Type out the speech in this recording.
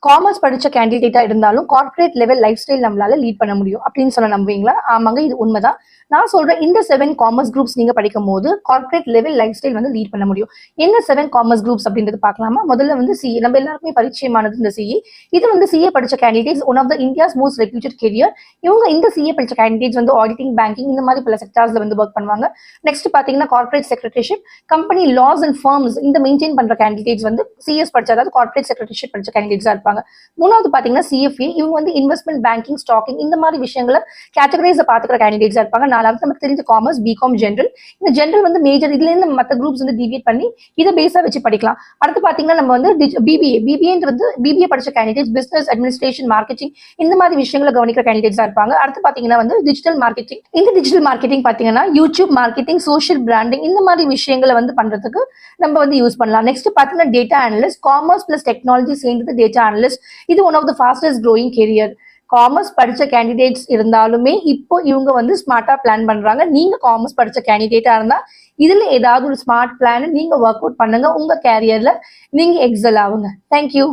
Commerce படிச்ச கேண்டிடேட்டா இருந்தாலும் corporate level life style நம்மளால லீட் பண்ண முடியும் அப்படின்னு சொல்ல நம்புவீங்களா? ஆமாங்க, இது உண்மைதான். நான் சொல்றேன், இந்த 7 காமர்ஸ் குரூப்ஸ் நீங்க படிக்கும் போது கார்ப்பரேட் லெவல் லைஃப் ஸ்டைல் வந்து லீட் பண்ண முடியும். என்ன 7 காமர்ஸ் குரூப்ஸ் அப்படின்றது பார்க்கலாமா? முதல்ல வந்து சிஏ, நம்ம எல்லாருக்குமே பரிச்சயமானது இந்த சிஏ. இது வந்து சிஏ படிச்ச candidates one of the India's most reputed career. இவங்க இந்த சிஏ படிச்ச கேண்டிடேட்ஸ் வந்து ஆடிட்டிங், பேங்கிங் இந்த மாதிரி பல செக்டார்ஸ்ல வந்து ஒர்க் பண்ணுவாங்க. நெக்ஸ்ட் பாத்தீங்கன்னா corporate secretaryship, company laws and forms இந்த மெயின்டைன் பண்ற கேண்டிடேட்ஸ் வந்து சிஎஸ் படிச்ச, அதாவது கார்ப்பரேட் செக்ரட்டரிஷிப் படிச்ச கேண்டிடேட்ஸா இருப்பாங்க. மூணாவது பாத்தீங்கன்னா சிஎஃப்ஏ, இவங்க வந்து இன்வெஸ்ட்மெண்ட் பேங்கிங், ஸ்டாக்கிங் இந்த மாதிரி விஷயங்களை கேட்டகரைஸ் பாத்துக்கிற கேண்டிடேட்ஸா இருப்பாங்க. நாலாவது நமக்கு தெரிஞ்ச காமர்ஸ், பிகாம் ஜென்ரல். இந்த ஜென்ரல் வந்து மேஜர், இதுல இருந்து மற்ற குரூப்ஸ் வந்து டிவியேட் பண்ணி இதை பேஸா வச்சு படிக்கலாம். அடுத்து பாத்தீங்கன்னா நம்ம வந்து பிபிஏ படிச்ச கேண்டிடேட்ஸ் பிசினஸ் அட்மினிஸ்ட்ரேஷன், மார்க்கெட்டிங் இந்த மாதிரி விஷயங்களை கவனிக்கிற கேண்டிடேட்ஸா இருப்பாங்க. அடுத்து பாத்தீங்கன்னா வந்து டிஜிட்டல் மார்க்கெட்டிங். இந்த டிஜிட்டல் மார்க்கெட்டிங் பாத்தீங்கன்னா யூடியூப் மார்க்கெட்டிங், சோஷியல் பிராண்டிங் இந்த மாதிரி விஷயங்களை வந்து பண்றதுக்கு நம்ம வந்து யூஸ் பண்ணலாம். நெக்ஸ்ட் பாத்தீங்கன்னா data analyst, commerce plus technology சேர்ந்தது டேட்டா அனலிஸ்ட். இது one of the fastest growing career. Commerce படிச்ச கேண்டிடேட்ஸ் இருந்தாலுமே இப்போ இவங்க வந்து ஸ்மார்ட்டா பிளான் பண்றாங்க. நீங்க காமர்ஸ் படிச்ச கேண்டிடேட்டா இருந்தா இதுல ஏதாவது ஒரு ஸ்மார்ட் பிளான் நீங்க ஒர்க் அவுட் பண்ணுங்க. உங்க கேரியர்ல நீங்க எக்ஸல் ஆகுங்க. தேங்க்யூ.